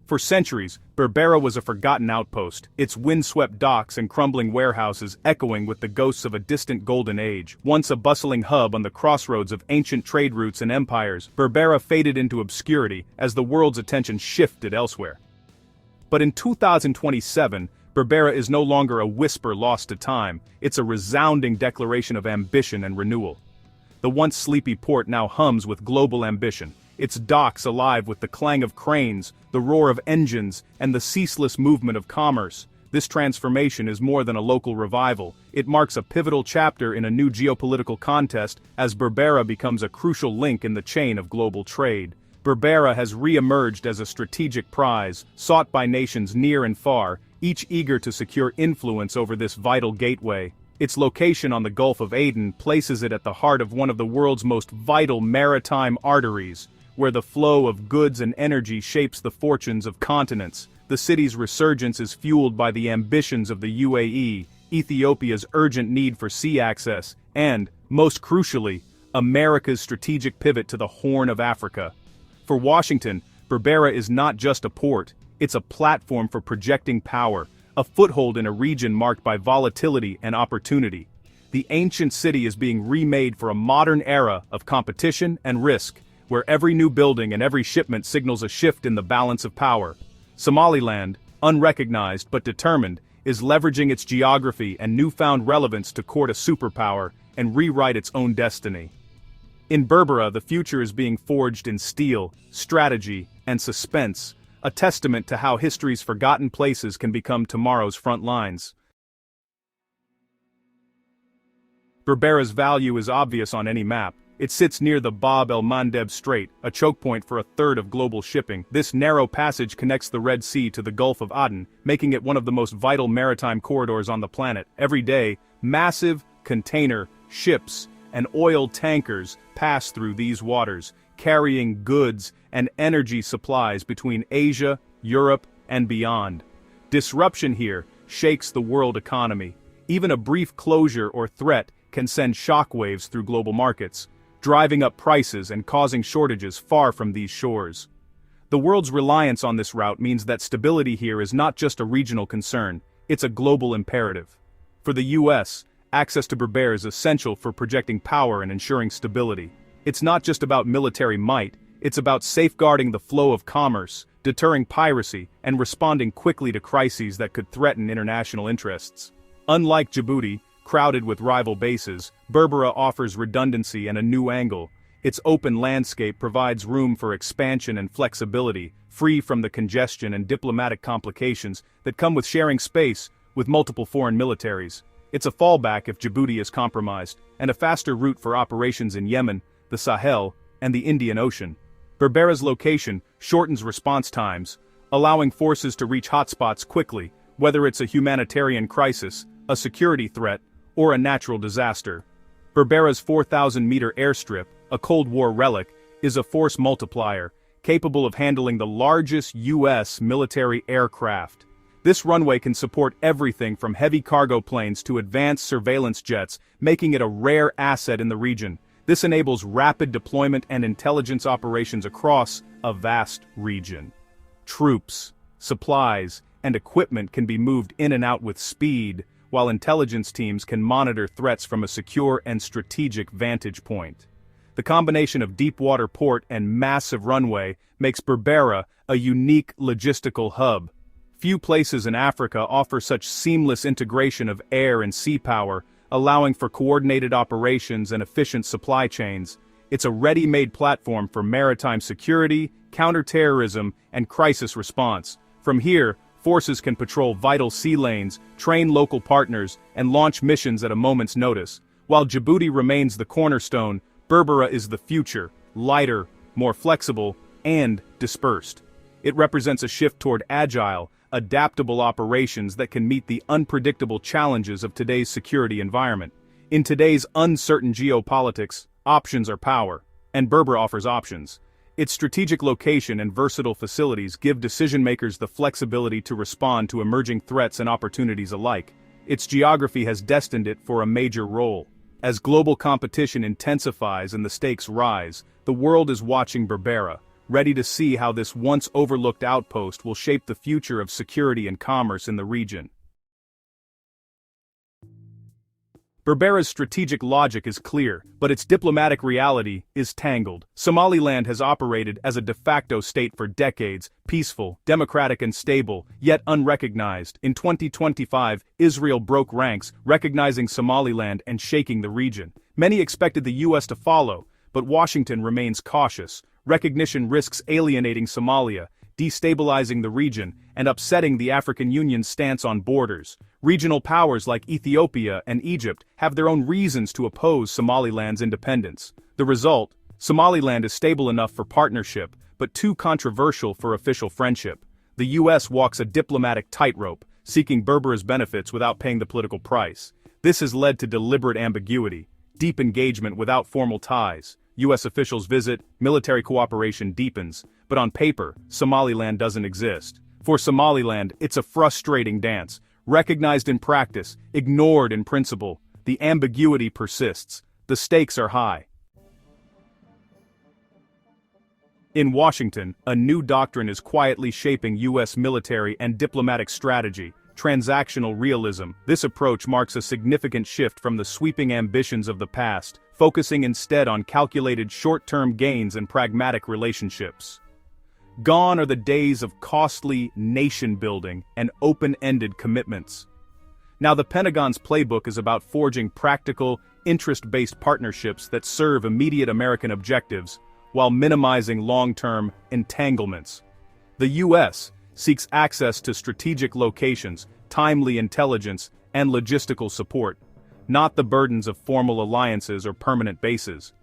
For centuries, Berbera was a forgotten outpost, its windswept docks and crumbling warehouses echoing with the ghosts of a distant golden age. Once a bustling hub on the crossroads of ancient trade routes and empires, Berbera faded into obscurity as the world's attention shifted elsewhere. But in 2027, Berbera is no longer a whisper lost to time, it's a resounding declaration of ambition and renewal. The once sleepy port now hums with global ambition, its docks alive with the clang of cranes, the roar of engines, and the ceaseless movement of commerce. This transformation is more than a local revival, it marks a pivotal chapter in a new geopolitical contest as Berbera becomes a crucial link in the chain of global trade. Berbera has re-emerged as a strategic prize, sought by nations near and far, each eager to secure influence over this vital gateway. Its location on the Gulf of Aden places it at the heart of one of the world's most vital maritime arteries, where the flow of goods and energy shapes the fortunes of continents. The city's resurgence is fueled by the ambitions of the UAE, Ethiopia's urgent need for sea access, and, most crucially, America's strategic pivot to the Horn of Africa. For Washington, Berbera is not just a port, it's a platform for projecting power, a foothold in a region marked by volatility and opportunity. The ancient city is being remade for a modern era of competition and risk, where every new building and every shipment signals a shift in the balance of power. Somaliland, unrecognized but determined, is leveraging its geography and newfound relevance to court a superpower and rewrite its own destiny. In Berbera, the future is being forged in steel, strategy, and suspense, a testament to how history's forgotten places can become tomorrow's front lines. Berbera's value is obvious on any map. It sits near the Bab el-Mandeb Strait, a choke point for a third of global shipping. This narrow passage connects the Red Sea to the Gulf of Aden, making it one of the most vital maritime corridors on the planet. Every day, massive container ships and oil tankers pass through these waters, carrying goods and energy supplies between Asia, Europe, and beyond. Disruption here shakes the world economy. Even a brief closure or threat can send shockwaves through global markets, driving up prices and causing shortages far from these shores. The world's reliance on this route means that stability here is not just a regional concern, it's a global imperative. For the US, access to Berbera is essential for projecting power and ensuring stability. It's not just about military might, it's about safeguarding the flow of commerce, deterring piracy, and responding quickly to crises that could threaten international interests. Unlike Djibouti, crowded with rival bases, Berbera offers redundancy and a new angle. Its open landscape provides room for expansion and flexibility, free from the congestion and diplomatic complications that come with sharing space with multiple foreign militaries. It's a fallback if Djibouti is compromised, and a faster route for operations in Yemen, the Sahel, and the Indian Ocean. Berbera's location shortens response times, allowing forces to reach hotspots quickly, whether it's a humanitarian crisis, a security threat, or a natural disaster. Berbera's 4,000-meter airstrip, a Cold War relic, is a force multiplier, capable of handling the largest U.S. military aircraft. This runway can support everything from heavy cargo planes to advanced surveillance jets, making it a rare asset in the region. This enables rapid deployment and intelligence operations across a vast region. Troops, supplies, and equipment can be moved in and out with speed, while intelligence teams can monitor threats from a secure and strategic vantage point. The combination of deep-water port and massive runway makes Berbera a unique logistical hub. Few places in Africa offer such seamless integration of air and sea power, allowing for coordinated operations and efficient supply chains. It's a ready-made platform for maritime security, counterterrorism, and crisis response. From here, forces can patrol vital sea lanes, train local partners, and launch missions at a moment's notice. While Djibouti remains the cornerstone, Berbera is the future, lighter, more flexible, and dispersed. It represents a shift toward agile, adaptable operations that can meet the unpredictable challenges of today's security environment. In today's uncertain geopolitics, options are power, and Berbera offers options. Its strategic location and versatile facilities give decision-makers the flexibility to respond to emerging threats and opportunities alike. Its geography has destined it for a major role. As global competition intensifies and the stakes rise, the world is watching Berbera, ready to see how this once overlooked outpost will shape the future of security and commerce in the region. Berbera's strategic logic is clear, but its diplomatic reality is tangled. Somaliland has operated as a de facto state for decades, peaceful, democratic and stable, yet unrecognized. In 2025, Israel broke ranks, recognizing Somaliland and shaking the region. Many expected the US to follow, but Washington remains cautious. Recognition risks alienating Somalia, destabilizing the region, and upsetting the African Union's stance on borders. Regional powers like Ethiopia and Egypt have their own reasons to oppose Somaliland's independence. The result: Somaliland is stable enough for partnership, but too controversial for official friendship. The US walks a diplomatic tightrope, seeking Berbera's benefits without paying the political price. This has led to deliberate ambiguity, deep engagement without formal ties. US officials visit, military cooperation deepens, but on paper, Somaliland doesn't exist. For Somaliland, it's a frustrating dance. Recognized in practice, ignored in principle, the ambiguity persists. The stakes are high. In Washington, a new doctrine is quietly shaping US military and diplomatic strategy: transactional realism. This approach marks a significant shift from the sweeping ambitions of the past, focusing instead on calculated short-term gains and pragmatic relationships. Gone are the days of costly nation-building and open-ended commitments. Now the Pentagon's playbook is about forging practical, interest-based partnerships that serve immediate American objectives, while minimizing long-term entanglements. The U.S. seeks access to strategic locations, timely intelligence, and logistical support, not the burdens of formal alliances or permanent bases.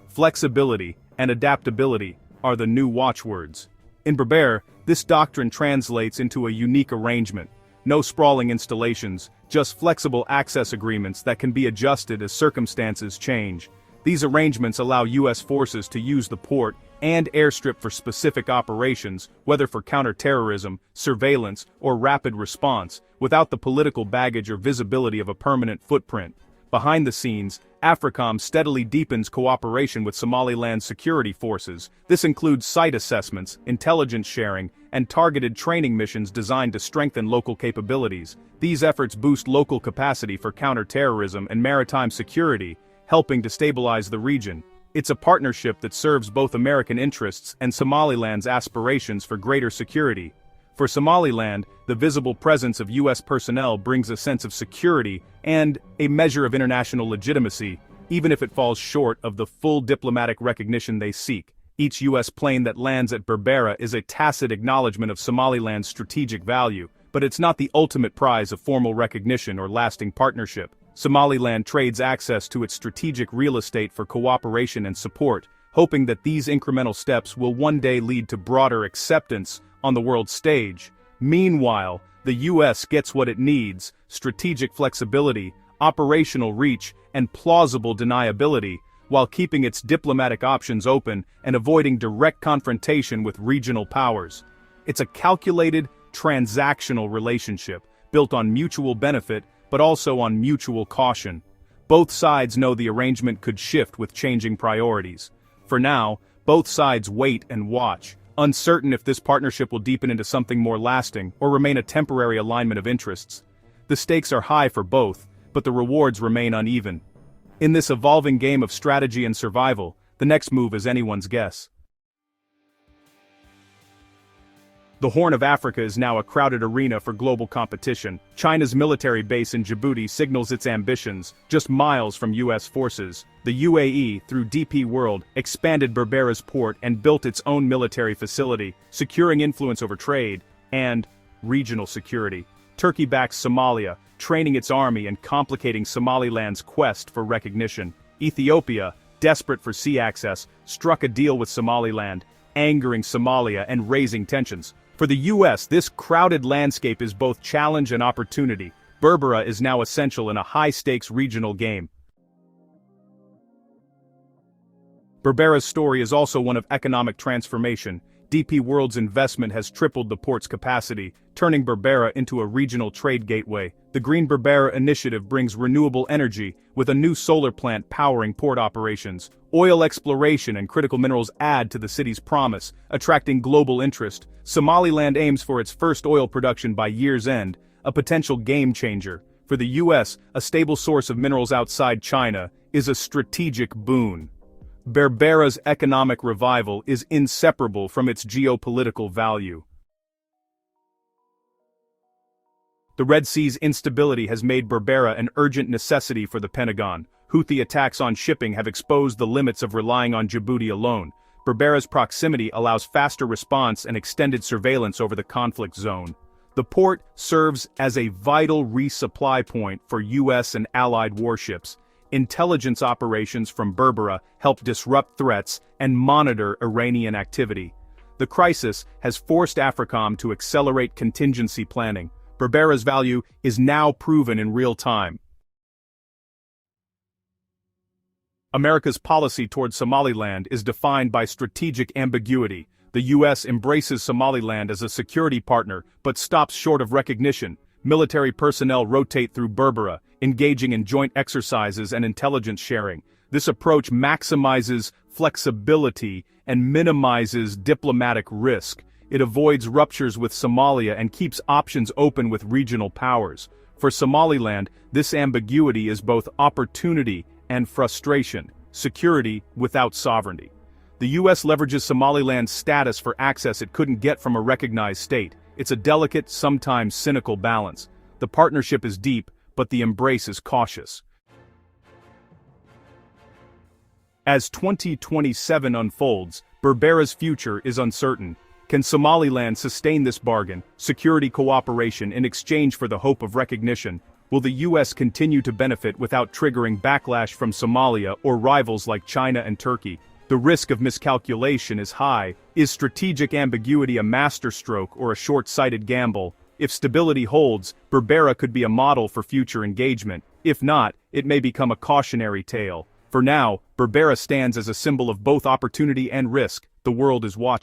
Flexibility and adaptability are the new watchwords. In Berbera, this doctrine translates into a unique arrangement. No sprawling installations, just flexible access agreements that can be adjusted as circumstances change. These arrangements allow U.S. forces to use the port and airstrip for specific operations, whether for counterterrorism, surveillance, or rapid response, without the political baggage or visibility of a permanent footprint. Behind the scenes, AFRICOM steadily deepens cooperation with Somaliland's security forces. This includes site assessments, intelligence sharing, and targeted training missions designed to strengthen local capabilities. These efforts boost local capacity for counterterrorism and maritime security, helping to stabilize the region. It's a partnership that serves both American interests and Somaliland's aspirations for greater security. For Somaliland, the visible presence of U.S. personnel brings a sense of security and a measure of international legitimacy, even if it falls short of the full diplomatic recognition they seek. Each U.S. plane that lands at Berbera is a tacit acknowledgement of Somaliland's strategic value, but it's not the ultimate prize of formal recognition or lasting partnership. Somaliland trades access to its strategic real estate for cooperation and support, hoping that these incremental steps will one day lead to broader acceptance on the world stage. Meanwhile, the U.S. gets what it needs: strategic flexibility, operational reach, and plausible deniability, while keeping its diplomatic options open and avoiding direct confrontation with regional powers. It's a calculated, transactional relationship, built on mutual benefit, but also on mutual caution. Both sides know the arrangement could shift with changing priorities. For now, both sides wait and watch, uncertain if this partnership will deepen into something more lasting or remain a temporary alignment of interests. The stakes are high for both, but the rewards remain uneven. In this evolving game of strategy and survival, the next move is anyone's guess. The Horn of Africa is now a crowded arena for global competition. China's military base in Djibouti signals its ambitions, just miles from U.S. forces. The UAE, through DP World, expanded Berbera's port and built its own military facility, securing influence over trade and regional security. Turkey backs Somalia, training its army and complicating Somaliland's quest for recognition. Ethiopia, desperate for sea access, struck a deal with Somaliland, angering Somalia and raising tensions. For the U.S., this crowded landscape is both challenge and opportunity. Berbera is now essential in a high-stakes regional game. Berbera's story is also one of economic transformation, DP World's investment has tripled the port's capacity, turning Berbera into a regional trade gateway. The Green Berbera initiative brings renewable energy, with a new solar plant powering port operations. Oil exploration and critical minerals add to the city's promise, attracting global interest. Somaliland aims for its first oil production by year's end, a potential game changer. For the US, a stable source of minerals outside China is a strategic boon. Berbera's economic revival is inseparable from its geopolitical value. The Red Sea's instability has made Berbera an urgent necessity for the Pentagon. Houthi attacks on shipping have exposed the limits of relying on Djibouti alone. Berbera's proximity allows faster response and extended surveillance over the conflict zone. The port serves as a vital resupply point for US and allied warships. Intelligence operations from Berbera help disrupt threats and monitor Iranian activity. The crisis has forced AFRICOM to accelerate contingency planning. Berbera's value is now proven in real time. America's policy toward Somaliland is defined by strategic ambiguity. The US embraces Somaliland as a security partner, but stops short of recognition. Military personnel rotate through Berbera, engaging in joint exercises and intelligence sharing. This approach maximizes flexibility and minimizes diplomatic risk. It avoids ruptures with Somalia and keeps options open with regional powers. For Somaliland, this ambiguity is both opportunity and frustration, security without sovereignty. The US leverages Somaliland's status for access it couldn't get from a recognized state. It's a delicate, sometimes cynical balance. The partnership is deep, but the embrace is cautious. As 2027 unfolds, Berbera's future is uncertain. Can Somaliland sustain this bargain, security cooperation in exchange for the hope of recognition? Will the US continue to benefit without triggering backlash from Somalia or rivals like China and Turkey? The risk of miscalculation is high. Is strategic ambiguity a masterstroke or a short-sighted gamble? If stability holds, Berbera could be a model for future engagement. If not, it may become a cautionary tale. For now, Berbera stands as a symbol of both opportunity and risk. The world is watching.